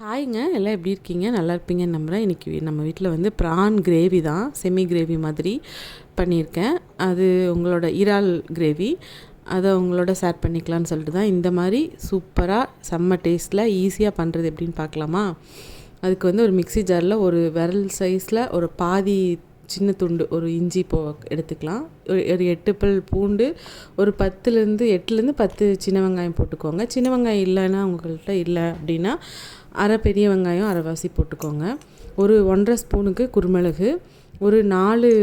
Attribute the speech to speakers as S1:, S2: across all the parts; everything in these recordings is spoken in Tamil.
S1: ஹாய்ங்க, எல்லாம் எப்படி இருக்கீங்க? நல்லா இருப்பீங்கன்னு நம்புகிறேன். இன்றைக்கி நம்ம வீட்டில் வந்து ப்ரான் கிரேவி தான், செமி கிரேவி மாதிரி பண்ணியிருக்கேன். அது உங்களோட இறால் கிரேவி. அதை உங்களோட ஷேர் பண்ணிக்கலான்னு சொல்லிட்டு தான் இந்த மாதிரி சூப்பராக செம்ம டேஸ்ட்டில் ஈஸியாக பண்ணுறது எப்படின்னு பார்க்கலாமா? அதுக்கு வந்து ஒரு மிக்ஸி ஜாரில் ஒரு விரல் சைஸில் ஒரு பாதி சின்ன துண்டு ஒரு இஞ்சி எடுத்துக்கலாம். ஒரு 8 பல் பூண்டு, ஒரு 8லேருந்து 10 சின்ன வெங்காயம் போட்டுக்கோங்க. சின்ன வெங்காயம் இல்லைன்னா உங்கள்கிட்ட இல்லை அப்படின்னா அரை பெரிய வெங்காயம் அரைவாசி போட்டுக்கோங்க. ஒரு 1½ ஸ்பூனுக்கு குருமிளகு, ஒரு 4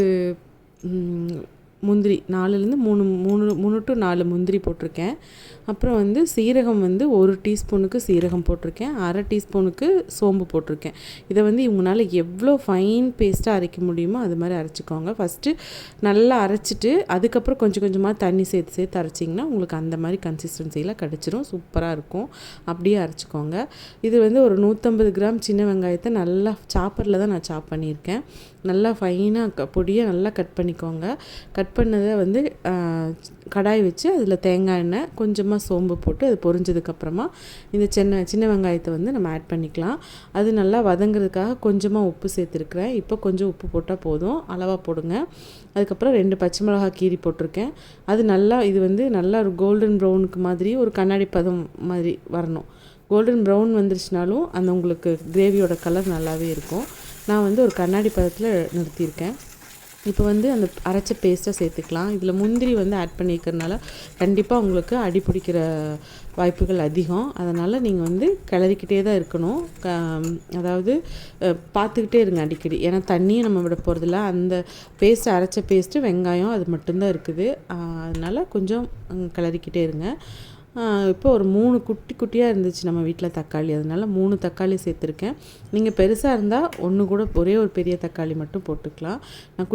S1: முந்திரி, 4லேருந்து 3 to 4 முந்திரி போட்டிருக்கேன். அப்புறம் வந்து சீரகம் வந்து 1 டீஸ்பூனுக்கு சீரகம் போட்டிருக்கேன், அரை டீஸ்பூனுக்கு சோம்பு போட்டிருக்கேன். இதை வந்து இவங்களால எவ்வளோ ஃபைன் பேஸ்ட்டாக அரைக்க முடியுமோ அது மாதிரி அரைச்சிக்கோங்க. ஃபஸ்ட்டு நல்லா அரைச்சிட்டு அதுக்கப்புறம் கொஞ்சம் கொஞ்சமாக தண்ணி சேர்த்து அரைச்சிங்கன்னா உங்களுக்கு அந்த மாதிரி கன்சிஸ்டன்சியில் கிடச்சிரும். சூப்பராக இருக்கும். அப்படியே அரைச்சிக்கோங்க. இது வந்து ஒரு 150 கிராம் சின்ன வெங்காயத்தை நல்லா சாப்பரில் தான் நான் சாப் பண்ணியிருக்கேன். நல்லா ஃபைனாக பொடியாக நல்லா கட் பண்ணிக்கோங்க. கட் பண்ணதை வந்து கடாய் வச்சு அதில் தேங்காய் எண்ணெய், கொஞ்சமாக சோம்பு போட்டு அது பொரிஞ்சதுக்கப்புறமா இந்த சின்ன வெங்காயத்தை வந்து நம்ம ஆட் பண்ணிக்கலாம். அது நல்லா வதங்கிறதுக்காக கொஞ்சமாக உப்பு சேர்த்துருக்குறேன். இப்போ கொஞ்சம் உப்பு போட்டால் போதும், அளவாக போடுங்க. அதுக்கப்புறம் 2 பச்சை மிளகாய் கீரி போட்டிருக்கேன். அது நல்லா இது வந்து நல்லா ஒரு கோல்டன் ப்ரௌனுக்கு மாதிரி ஒரு கண்ணாடி பதம் மாதிரி வரணும். கோல்டன் ப்ரௌன் வந்துருச்சுனாலும் அந்த உங்களுக்கு கிரேவியோட கலர் நல்லாவே இருக்கும். நான் வந்து ஒரு கண்ணாடி பதத்தில் நிறுத்தியிருக்கேன். இப்போ வந்து அந்த அரைச்ச பேஸ்ட்டை சேர்த்துக்கலாம். இதில் முந்திரி வந்து ஆட் பண்ணிக்கிறதுனால கண்டிப்பாக உங்களுக்கு அடி பிடிக்கிற வாய்ப்புகள் அதிகம். அதனால் நீங்கள் வந்து கிளறிக்கிட்டே தான் இருக்கணும். அதாவது பார்த்துக்கிட்டே இருங்க அடிக்கடி. ஏன்னா தண்ணியும் நம்ம விட போகிறதில்ல. அந்த அரைச்ச பேஸ்ட்டு வெங்காயம் அது மட்டும்தான் இருக்குது. அதனால் கொஞ்சம் கிளறிக்கிட்டே இருங்க. இப்போ ஒரு 3 குட்டியாக இருந்துச்சு நம்ம வீட்டில் தக்காளி, அதனால் 3 தக்காளி சேர்த்துருக்கேன். நீங்கள் பெருசாக இருந்தால் ஒரே ஒரு பெரிய தக்காளி மட்டும் போட்டுக்கலாம். நான்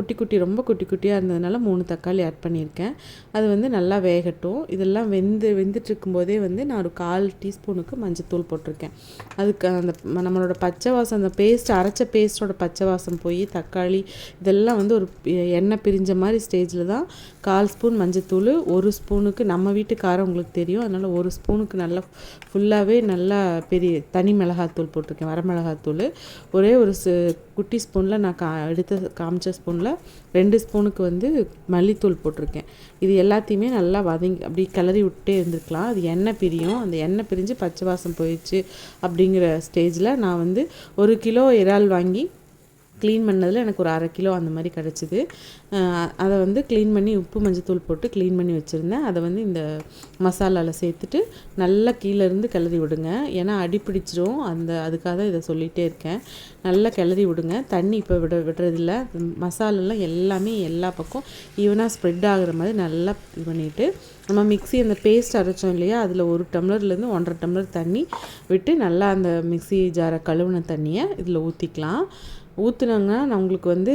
S1: ரொம்ப குட்டியாக இருந்ததுனால 3 தக்காளி ஆட் பண்ணியிருக்கேன். அது வந்து நல்லா வேகட்டும். இதெல்லாம் வெந்துட்டு இருக்கும்போதே வந்து நான் ஒரு 1/4 டீஸ்பூனுக்கு மஞ்சத்தூள் போட்டிருக்கேன். அதுக்கு அந்த நம்மளோட பச்சை வாசம், அந்த அரைச்ச பேஸ்ட்டோட பச்சை வாசம் போய் தக்காளி இதெல்லாம் வந்து ஒரு எண்ணெய் பிரிஞ்ச மாதிரி ஸ்டேஜில் தான் 1/4 ஸ்பூன் மஞ்சத்தூள், 1 ஸ்பூனுக்கு நம்ம வீட்டு காரம் உங்களுக்கு தெரியும், அதனால் 1 ஸ்பூனுக்கு நல்லா ஃபுல்லாகவே நல்லா பெரிய தனி மிளகாத்தூள் போட்டிருக்கேன், வரமிளகாத்தூள். ஒரே ஒரு குட்டி ஸ்பூனில் நான் காமிச்ச ஸ்பூனில் 2 ஸ்பூனுக்கு வந்து மல்லித்தூள் போட்டிருக்கேன். இது எல்லாத்தையுமே நல்லா அப்படி கிளறி விட்டே இருந்துருக்கலாம். அது எண்ணெய் பிரியும். அந்த எண்ணெய் பிரிஞ்சு பச்சை வாசம் போயிடுச்சு அப்படிங்கிற ஸ்டேஜில் நான் வந்து 1 கிலோ இறால் வாங்கி க்ளீன் பண்ணதில் எனக்கு ஒரு 1/2 கிலோ அந்த மாதிரி கிடச்சிது. அதை வந்து க்ளீன் பண்ணி உப்பு மஞ்சத்தூள் போட்டு க்ளீன் பண்ணி வச்சுருந்தேன். அதை வந்து இந்த மசாலாவில் சேர்த்துட்டு நல்லா கீழேருந்து கிளறி விடுங்க. ஏன்னா அடி பிடிச்சிரும். அதுக்காக தான் இதை சொல்லிகிட்டே இருக்கேன். நல்லா கிளறி விடுங்க. தண்ணி இப்போ விடுறதில்ல. மசாலெல்லாம் எல்லாமே எல்லா பக்கம் ஈவனாக ஸ்ப்ரெட் ஆகிற மாதிரி நல்லா இது பண்ணிவிட்டு நம்ம மிக்ஸி அந்த பேஸ்ட் அரைச்சோம் இல்லையா, அதில் 1 டம்ளர்லேருந்து 1½ டம்ளர் தண்ணி விட்டு நல்லா அந்த மிக்ஸி ஜாரை கழுவுன தண்ணியை இதில் ஊற்றிக்கலாம். ஊற்றுனாங்கன்னா நான் உங்களுக்கு வந்து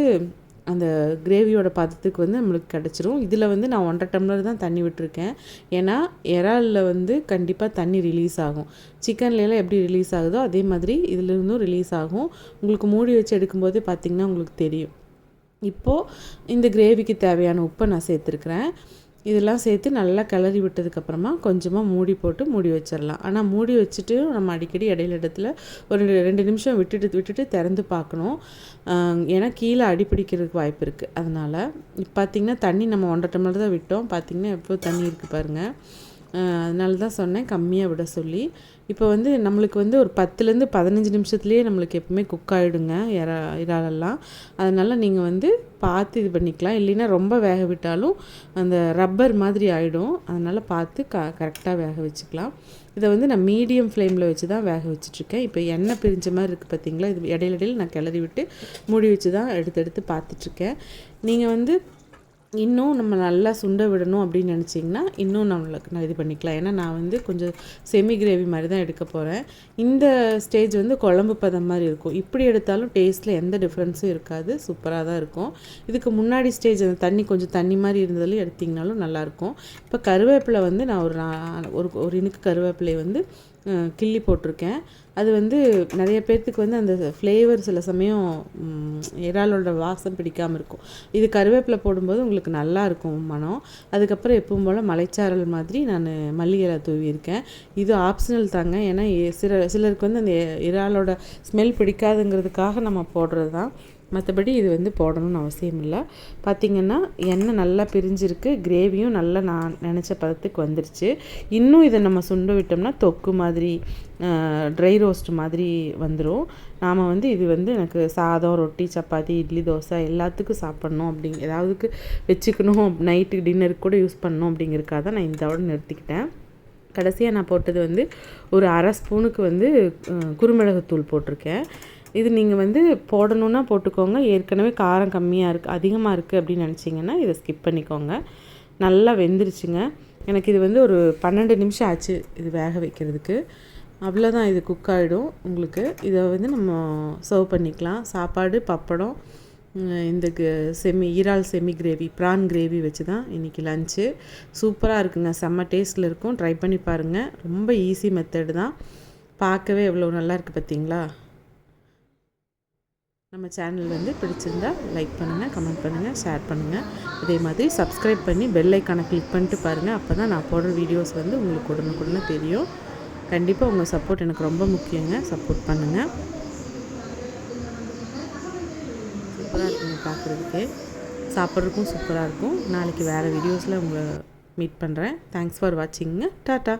S1: அந்த கிரேவியோட பதத்துக்கு வந்து நம்மளுக்கு கிடச்சிரும். இதில் வந்து நான் 1½ டம்ளர் தான் தண்ணி விட்டுருக்கேன். ஏன்னா இறாலில் வந்து கண்டிப்பாக தண்ணி ரிலீஸ் ஆகும். சிக்கன்லாம் எப்படி ரிலீஸ் ஆகுதோ அதே மாதிரி இதிலிருந்தும் ரிலீஸ் ஆகும். உங்களுக்கு மூடி வச்சு எடுக்கும்போதே பார்த்திங்கன்னா உங்களுக்கு தெரியும். இப்போது இந்த கிரேவிக்கு தேவையான உப்பை நான் சேர்த்துருக்குறேன். இதெல்லாம் சேர்த்து நல்லா கிளறி விட்டதுக்கப்புறமா கொஞ்சமாக மூடி வச்சிடலாம். ஆனால் மூடி வச்சுட்டு நம்ம அடிக்கடி இடத்துல ஒரு 2 நிமிஷம் விட்டுட்டு திறந்து பார்க்கணும். ஏன்னா கீழே அடிப்பிடிக்கிறதுக்கு வாய்ப்பு இருக்குது. அதனால் இப்போ பார்த்திங்கன்னா தண்ணி நம்ம 1½ டம்ளர் தான் விட்டோம். பார்த்திங்கன்னா எவ்வளோ தண்ணி இருக்குது பாருங்கள். அதனால தான் சொன்னேன் கம்மியாக விட சொல்லி. இப்போ வந்து நம்மளுக்கு வந்து ஒரு 10லேருந்து 15 நிமிஷத்துலேயே நம்மளுக்கு எப்பவுமே குக் ஆகிடுங்க இறாலெல்லாம். அதனால் நீங்கள் வந்து பார்த்து இது பண்ணிக்கலாம். இல்லைன்னா ரொம்ப வேக விட்டாலும் அந்த ரப்பர் மாதிரி ஆகிடும். அதனால் பார்த்து கரெக்டாக வேக வச்சுக்கலாம். இதை வந்து நான் மீடியம் ஃப்ளேமில் வச்சு தான் வேக வச்சிட்ருக்கேன். இப்போ எண்ணெய் பிரிஞ்ச மாதிரி இருக்குது பார்த்திங்களா, இது இடையில நான் கிளறி விட்டு மூடி வச்சு தான் எடுத்து பார்த்துட்ருக்கேன். நீங்கள் வந்து இன்னும் நம்ம நல்லா சுண்ட விடணும் அப்படின்னு நினச்சிங்கன்னா இன்னும் நான் இது பண்ணிக்கலாம். ஏன்னா நான் வந்து கொஞ்சம் செமி கிரேவி மாதிரி தான் எடுக்க போகிறேன். இந்த ஸ்டேஜ் வந்து குழம்பு பதம் மாதிரி இருக்கும். இப்படி எடுத்தாலும் டேஸ்ட்டில் எந்த டிஃப்ரென்ஸும் இருக்காது, சூப்பராக தான் இருக்கும். இதுக்கு முன்னாடி ஸ்டேஜ் அந்த கொஞ்சம் தண்ணி மாதிரி இருந்ததுலையும் எடுத்திங்கனாலும் நல்லாயிருக்கும். இப்போ கருவேப்பிலை வந்து நான் ஒரு இனுக்கு கருவேப்பிலை வந்து கிள்ளி போட்டிருக்கேன். அது வந்து நிறைய பேர்த்துக்கு வந்து அந்த ஃப்ளேவர் சில சமயம் இறாலோட வாசம் பிடிக்காமல் இருக்கும். இது கருவேப்பிலை போடும்போது உங்களுக்கு நல்லா இருக்கும் மனம். அதுக்கப்புறம் எப்பவும் போல் மலைச்சாரல் மாதிரி நான் மல்லி இலை தூவியிருக்கேன். இது ஆப்ஷனல் தாங்க. ஏன்னா சிலருக்கு வந்து அந்த இறாலோட ஸ்மெல் பிடிக்காதுங்கிறதுக்காக நம்ம போடுறது தான். மற்றபடி இது வந்து போடணும்னு அவசியம் இல்லை. பார்த்திங்கன்னா எண்ணெய் நல்லா பிரிஞ்சிருக்கு, கிரேவியும் நல்லா நான் நினச்ச பதத்துக்கு வந்துருச்சு. இன்னும் இதை நம்ம சுண்ட விட்டோம்னா தொக்கு மாதிரி ட்ரை ரோஸ்ட் மாதிரி வந்துடும். நாம் வந்து இது வந்து எனக்கு சாதம், ரொட்டி, சப்பாத்தி, இட்லி, தோசை எல்லாத்துக்கும் சாப்பிட்ணும் ஏதாவதுக்கு வச்சுக்கணும், நைட்டுக்கு டின்னருக்கு கூட யூஸ் பண்ணணும் அப்படிங்கிறதுக்காக தான் நான் இதோட நிறுத்திக்கிட்டேன். கடைசியாக நான் போட்டது வந்து ஒரு 1/2 ஸ்பூனுக்கு வந்து குருமிளகுத்தூள் போட்டிருக்கேன். இது நீங்கள் வந்து போடணுன்னா போட்டுக்கோங்க. ஏற்கனவே காரம் கம்மியாக இருக்குது, அதிகமாக இருக்குது அப்படின்னு நினச்சிங்கன்னா இதை ஸ்கிப் பண்ணிக்கோங்க. நல்லா வெந்துருச்சுங்க. எனக்கு இது வந்து ஒரு 12 நிமிஷம் ஆச்சு இது வேக வைக்கிறதுக்கு. அவ்வளோதான், இது குக் ஆகிடும் உங்களுக்கு. இதை வந்து நம்ம சர்வ் பண்ணிக்கலாம். சாப்பாடு, பப்படம், இந்த இறால் செமி கிரேவி, ப்ரான் கிரேவி வச்சு தான் இன்றைக்கி லஞ்சு. சூப்பராக இருக்குங்க, செம்ம டேஸ்ட்டில் இருக்கும். ட்ரை பண்ணி பாருங்கள். ரொம்ப ஈஸி மெத்தடு தான். பார்க்கவே எவ்வளோ நல்லா இருக்குது பார்த்தீங்களா. நம்ம சேனல் வந்து பிடிச்சிருந்தா லைக் பண்ணுங்கள், கமெண்ட் பண்ணுங்கள், ஷேர் பண்ணுங்கள். அதே மாதிரி சப்ஸ்கிரைப் பண்ணி பெல் ஐக்கானை கிளிக் பண்ணிட்டு பாருங்கள். அப்போ தான் நான் போடுற வீடியோஸ் வந்து உங்களுக்கு உடனுக்குடனே தெரியும். கண்டிப்பாக உங்கள் சப்போர்ட் எனக்கு ரொம்ப முக்கியங்க. சப்போர்ட் பண்ணுங்கள். சூப்பராக இருக்குங்க பார்க்குறதுக்கு, சாப்பிட்றதுக்கும் சூப்பராக இருக்கும். நாளைக்கு வேறு வீடியோஸில் உங்களை மீட் பண்ணுறேன். Thanks for வாட்சிங்க. டாட்டா.